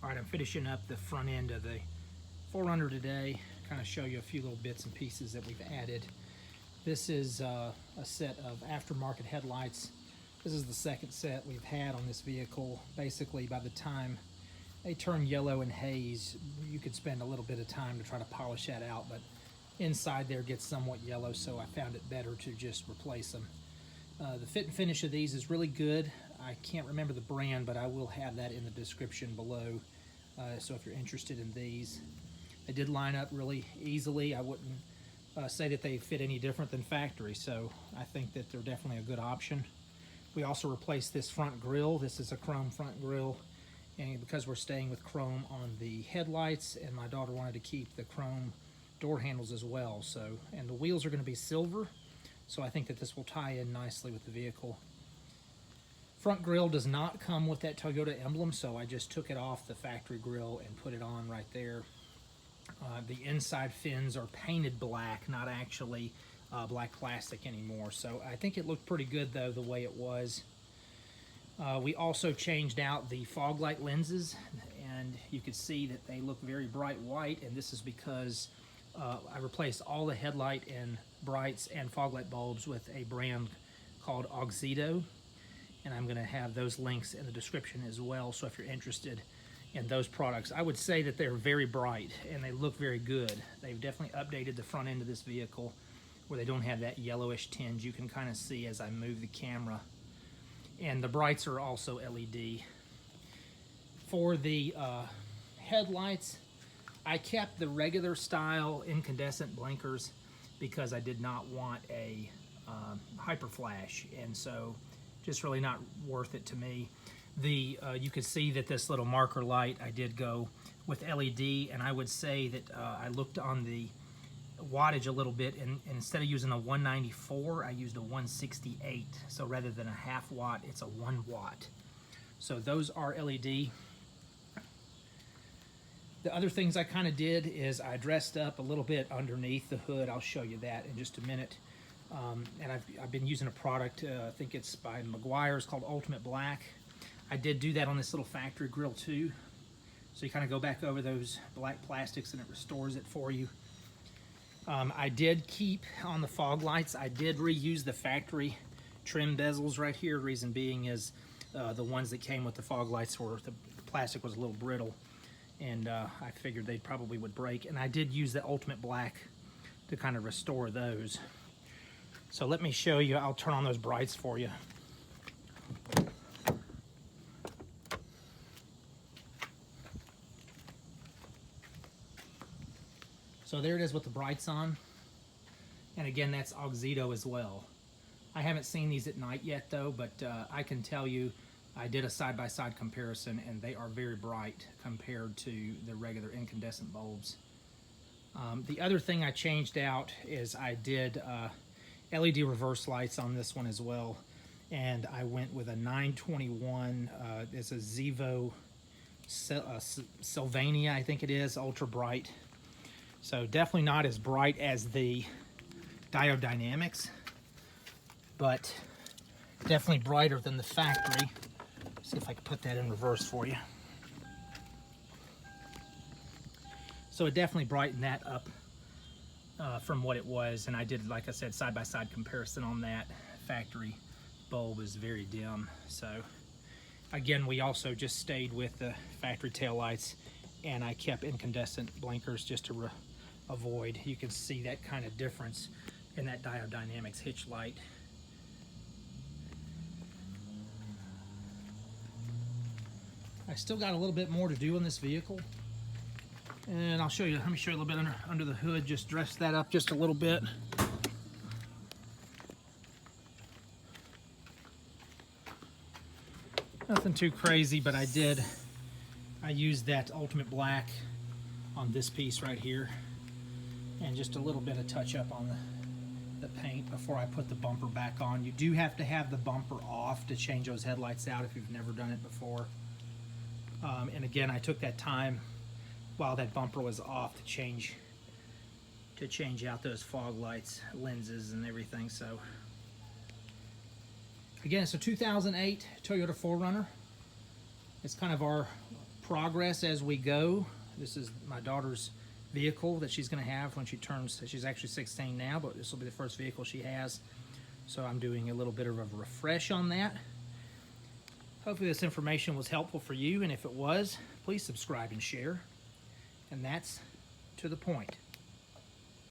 All right, I'm finishing up the front end of the 4Runner today. Kind of show you a few little bits and pieces that we've added. This is a set of aftermarket headlights. This is the second set we've had on this vehicle. Basically, by the time they turn yellow and haze, you could spend a little bit of time to try to polish that out, but inside there gets somewhat yellow, so I found it better to just replace them. The fit and finish of these is really good. I can't remember the brand, but I will have that in the description below. So if you're interested in these, they did line up really easily. I wouldn't say that they fit any different than factory, so I think that they're definitely a good option. We also replaced this front grille. This is a chrome front grille, and because we're staying with chrome on the headlights, and my daughter wanted to keep the chrome door handles as well, so, and the wheels are going to be silver, so I think that this will tie in nicely with the vehicle. Front grille does not come with that Toyota emblem, so I just took it off the factory grille and put it on right there. The inside fins are painted black, not actually black plastic anymore, so I think it looked pretty good though the way it was. We also changed out the fog light lenses, and you can see that they look very bright white, and this is because I replaced all the headlight and brights and fog light bulbs with a brand called Auxito, and I'm going to have those links in the description as well, so if you're interested in those products. I would say that they're very bright and they look very good. They've definitely updated the front end of this vehicle where they don't have that yellowish tinge. You can kind of see as I move the camera. And the brights are also LED. For the headlights, I kept the regular style incandescent blinkers because I did not want a hyper flash, and so just really not worth it to me. You can see that this little marker light, I did go with LED, and I would say that I looked on the wattage a little bit, and instead of using a 194, I used a 168. So rather than a half watt, it's a 1 watt. So those are LED. The other things I kind of did is I dressed up a little bit underneath the hood. I'll show you that in just a minute. And I've been using a product, I think it's by Meguiars, called Ultimate Black. I did do that on this little factory grill too. So you kind of go back over those black plastics and it restores it for you. I did keep on the fog lights, I did reuse the factory trim bezels right here. Reason being is the ones that came with the fog lights were, the plastic was a little brittle, and I figured they probably would break. And I did use the Ultimate Black to kind of restore those. So let me show you, I'll turn on those brights for you. So there it is with the brights on. And again, that's Auxito as well. I haven't seen these at night yet though, but I can tell you, I did a side-by-side comparison and they are very bright compared to the regular incandescent bulbs. The other thing I changed out is I did LED reverse lights on this one as well. And I went with a 921, it's a Zevo Sylvania, I think it is, ultra bright. So definitely not as bright as the Diode Dynamics, but definitely brighter than the factory. See if I can put that in reverse for you. So it definitely brightened that up from what it was, and I did, like I said, side-by-side comparison on that. Factory bulb is very dim. So again, we also just stayed with the factory taillights, and I kept incandescent blinkers just to avoid. You can see that kind of difference in that Diode Dynamics hitch light. I still got a little bit more to do on this vehicle, and I'll show you. Let me show you a little bit under the hood. Just dress that up just a little bit. Nothing too crazy, but I used that Ultimate Black on this piece right here, and just a little bit of touch up on the paint before I put the bumper back on. You do have to have the bumper off to change those headlights out if you've never done it before. And again, I took that time while that bumper was off to change out those fog lights, lenses, and everything. So again, it's a 2008 Toyota 4Runner. It's kind of our progress as we go. This is my daughter's vehicle that she's going to have when she turns, she's actually 16 now, but this will be the first vehicle she has. So I'm doing a little bit of a refresh on that. Hopefully this information was helpful for you, and if it was, please subscribe and share. And that's to the point.